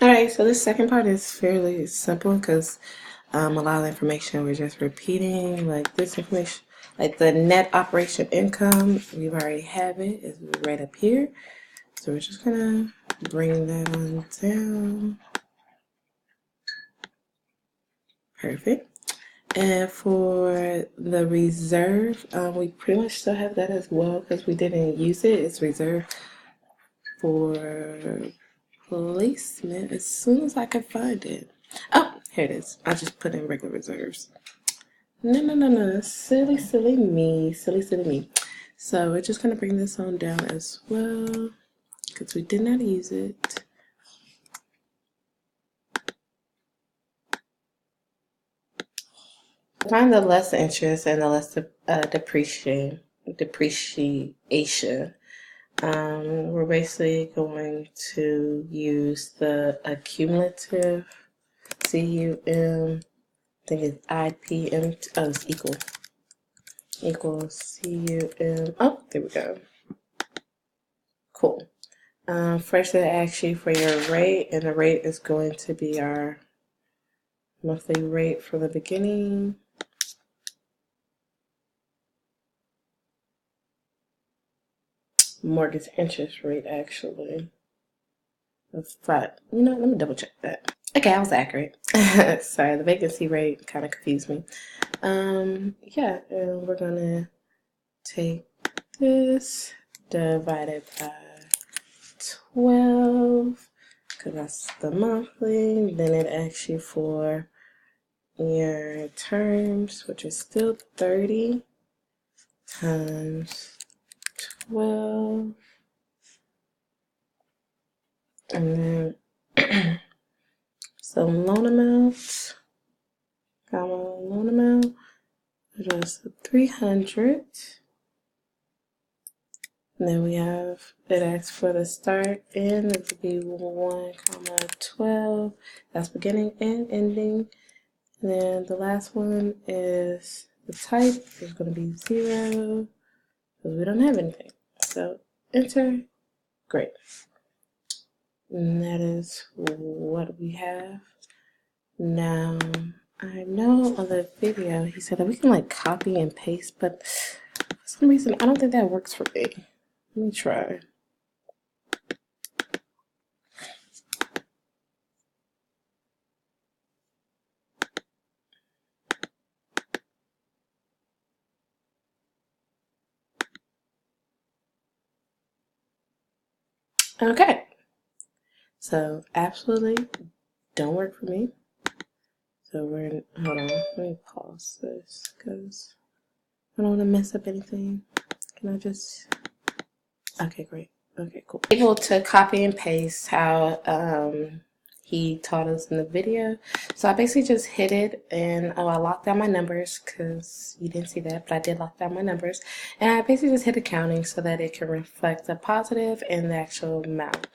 Alright, so this second part is fairly simple because a lot of the information we're just repeating. Like this information, like the net operation income, we already have it. It's right up here. So we're just gonna bring that on down. Perfect. And for the reserve, we pretty much still have that as well because we didn't use it. It's reserved for placement as soon as I can find it. Oh, here it is. I just put in regular reserves. No. Silly, silly me. Silly, silly me. So we're just going to bring this on down as well because we did not use it. Find the less interest and the less depreciation. We're basically going to use the accumulative CUM. I think it's IPM. Oh, it's equals CUM. Oh, there we go. Cool. First, it asks you for your rate, and the rate is going to be our monthly rate for the beginning. Mortgage interest rate, actually. But, let me double check that. Okay, I was accurate. Sorry, the vacancy rate kind of confused me. Yeah, and we're gonna take this divided by 12 because that's the monthly. Then it asks you for your terms, which is still 30 times 12. And then some loan amounts, loan amount, which is 300. And then we have, it asks for the start and it would be 1, 12. That's beginning and ending. And then the last one is the type is going to be 0 because we don't have anything. So enter. Great. And that is what we have. Now, I know on the video he said that we can like copy and paste, but for some reason I don't think that works for me. Let me try. Okay. So absolutely don't work for me. So hold on, let me pause this because I don't want to mess up anything. Can I just, okay, great. Okay, cool. Able to copy and paste how he taught us in the video. So I basically just hit it and I locked down my numbers because you didn't see that, but I did lock down my numbers. And I basically just hit accounting so that it can reflect the positive and the actual amount.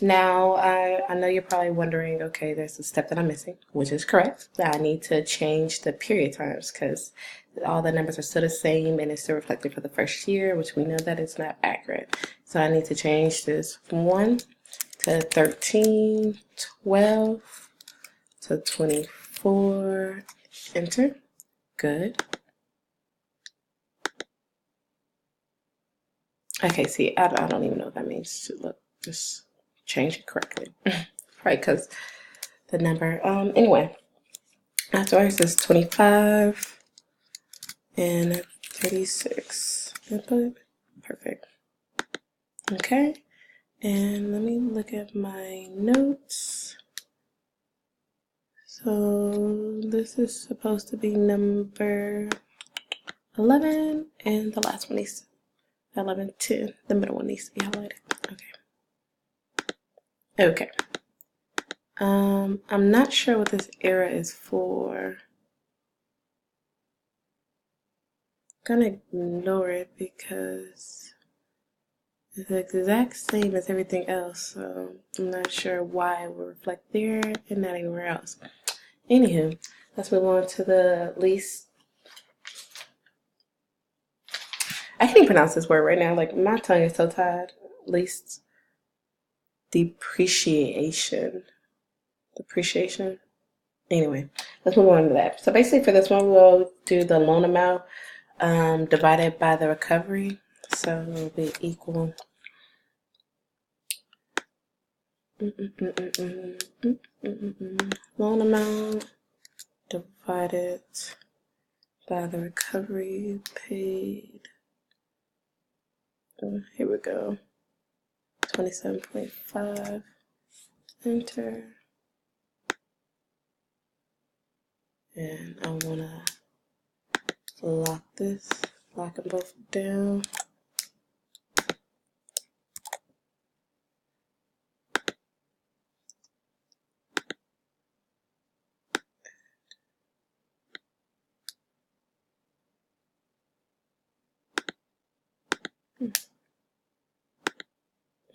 Now, I know you're probably wondering, okay, there's a step that I'm missing, which is correct. I need to change the period times because all the numbers are still the same and it's still reflected for the first year, which we know that is not accurate. So I need to change this from 1 to 13, 12 to 24. Enter. Good. Okay, see, I don't even know what that means. Look, just change it correctly. Right, because the number. Anyway, afterwards is 25 and 36. Input. Perfect. Okay. And let me look at my notes. So this is supposed to be number 11, and the last one needs 11, 10. The middle one needs to be highlighted. Okay. I'm not sure what this error is for. I'm gonna ignore it because it's the exact same as everything else. So I'm not sure why it will reflect there and not anywhere else. Anywho, let's move on to the least. I can't even pronounce this word right now. Like my tongue is so tired. Least depreciation. depreciation. Anyway, let's move on to that. So basically for this one, we'll do the loan amount divided by the recovery. So it'll be equal loan amount divided by the recovery paid. Here we go. 27.5. Enter. And I want to lock them both down.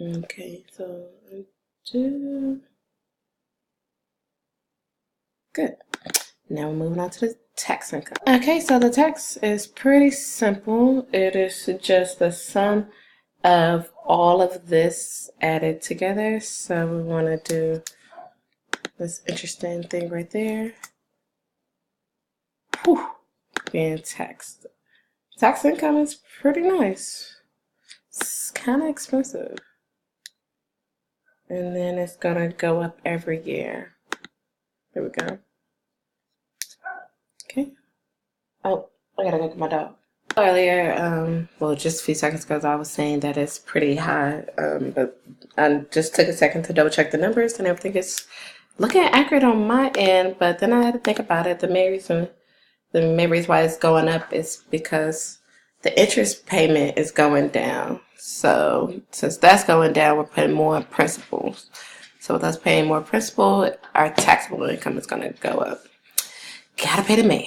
Okay, so do good. Now we're moving on to the tax income. Okay, so the tax is pretty simple. It is just the sum of all of this added together. So we want to do this interesting thing right there. Whew, being taxed. Tax income is pretty nice. It's kind of expensive. And then it's going to go up every year. There we go. Okay. Oh, I gotta go get my dog. Earlier, well, just a few seconds ago, I was saying that it's pretty high, but I just took a second to double check the numbers, and everything is looking accurate on my end. But then I had to think about it. The main reason why it's going up is because the interest payment is going down. So since that's going down, we're paying more principals. So with us paying more principal, our taxable income is going to go up. Gotta pay the man.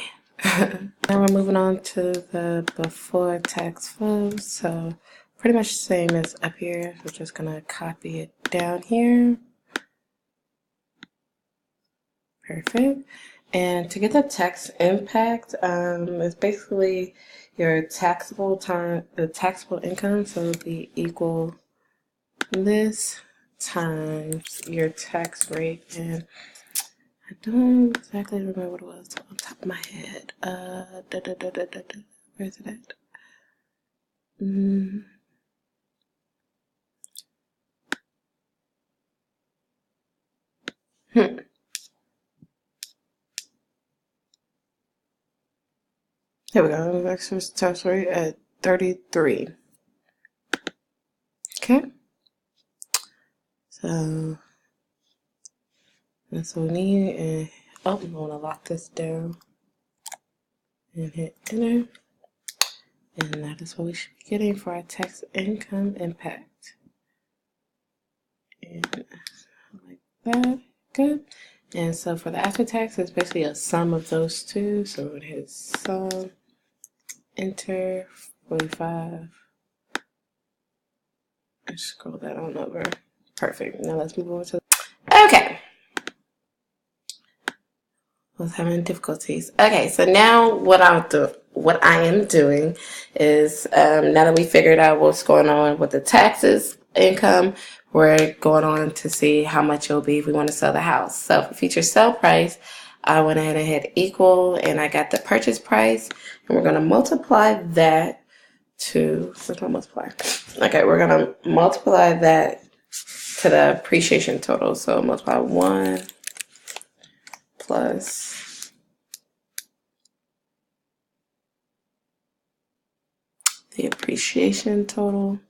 Now we're moving on to the before tax flows. So pretty much the same as up here. We're just gonna copy it down here. Perfect. And to get the tax impact, it's basically your taxable income. So it'll be equal this times your tax rate. And I don't exactly remember what it was on top of my head. Where is it at? Here we go. Maximum tax rate at 33. Okay. So that's what we need. And oh, I'm gonna lock this down and hit enter. And that is what we should be getting for our tax income impact. And like that. Good. And so for the after tax, it's basically a sum of those two. So it hits sum, enter, 45. Let's scroll that on over. Perfect. Now let's move over to. Okay. I was having difficulties. Okay, so now what I am doing is now that we figured out what's going on with the taxes income, we're going on to see how much it'll be if we want to sell the house. So for future sale price, I went ahead and hit equal, and I got the purchase price, and we're going to multiply that to, what's my multiply? Okay, we're going to multiply that to the appreciation total. So multiply 1 plus the appreciation total.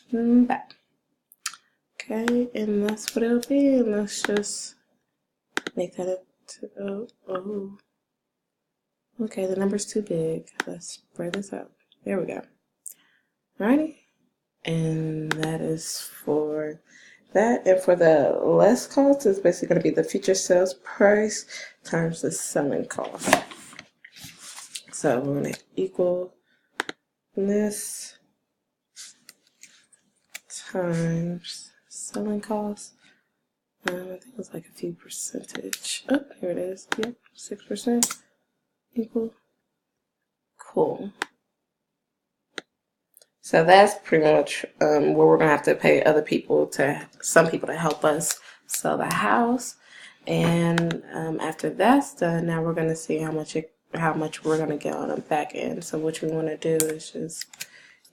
Back. Okay, and that's what it'll be. And let's just make that oh. Okay, the number's too big. Let's spread this out. There we go. Alrighty. And that is for that. And for the less cost, it's basically going to be the future sales price times the selling cost. So we're going to equal this times selling cost. I think it was like a few percentage. Oh, here it is. Yep, 6% equal. Cool. So that's pretty much where we're gonna have to pay some people to help us sell the house. And after that's done, now we're gonna see how much we're gonna get on the back end. So what we want to do is just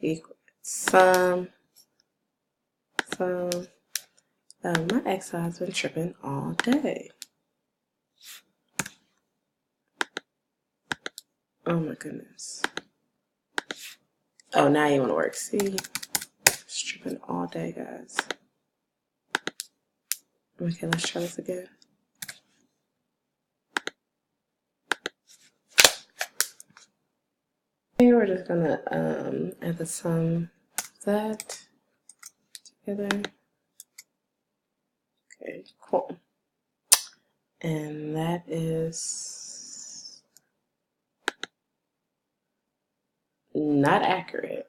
equal sum. My ex-husband's been tripping all day. Oh my goodness. Oh, now you want to work. See? Stripping all day, guys. Okay, let's try this again. Okay, we're just gonna add the sum of that together. Okay, cool. And that is not accurate.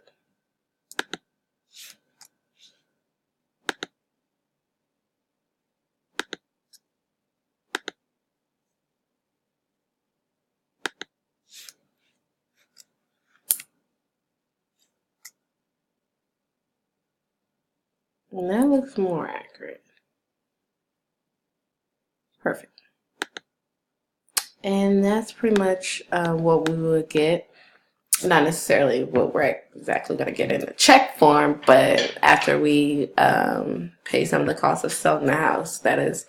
And that looks more accurate. Perfect. And that's pretty much what we would get. Not necessarily what we're exactly going to get in the check form, but after we pay some of the costs of selling the house, that is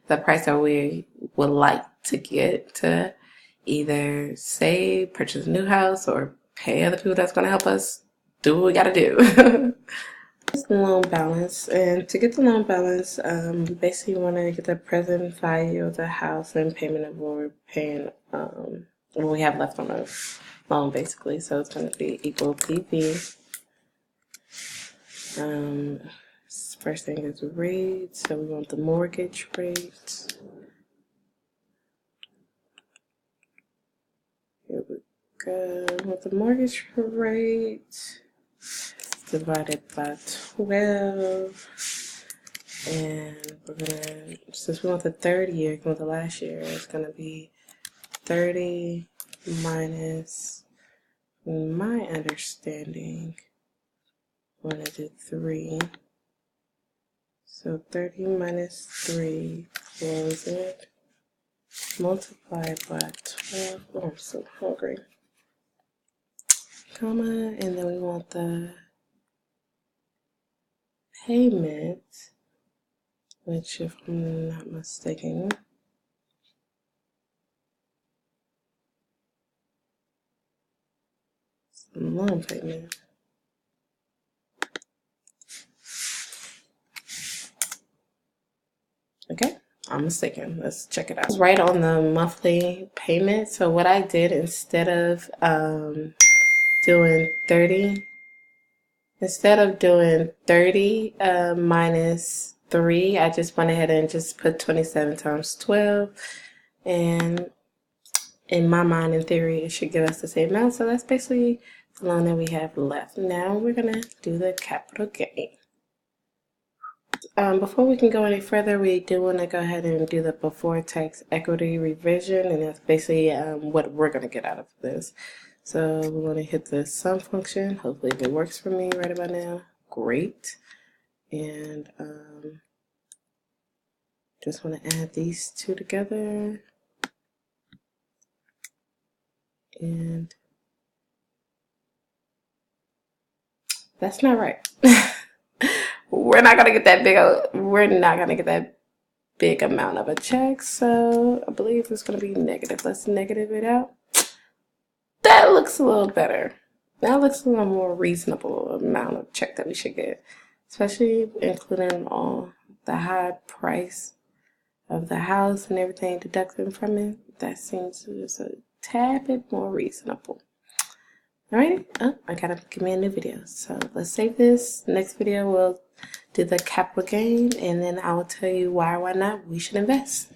the price that we would like to get to either save, purchase a new house, or pay other people that's going to help us do what we got to do. The loan balance, and to get the loan balance, basically you want to get the present value of the house and payment of what we're paying, what we have left on the loan, basically. So it's going to be equal PV. First thing is rate, so we want the mortgage rate. Here we go. With the mortgage rate divided by 12, and we're gonna, since we want the third year, we want the last year, it's gonna be 30 minus, my understanding, I'm gonna do 3. So 30 minus 3, close it, multiply by 12. Oh, I'm so hungry. Comma, and then we want the payment, which, if I'm not mistaken, it's the loan payment. Okay, I'm mistaken. Let's check it out. It's right on the monthly payment. So what I did, instead of doing 30 minus 3, I just went ahead and just put 27 times 12, and in my mind, in theory, it should give us the same amount. So that's basically the loan that we have left. Now we're gonna do the capital gain. Before we can go any further, we do want to go ahead and do the before tax equity revision, and that's basically what we're going to get out of this. So we want to hit the sum function. Hopefully if it works for me right about now, great. And just want to add these two together. And that's not right. We're not gonna get that big amount of a check, so I believe it's gonna be negative. Let's negative it out. That looks a little better. That looks a little more reasonable amount of check that we should get, especially including all the high price of the house and everything deducted from it. That seems just a tad bit more reasonable. Alright, I gotta give me a new video. So let's save this. Next video we'll do the capital gain, and then I will tell you why or why not we should invest.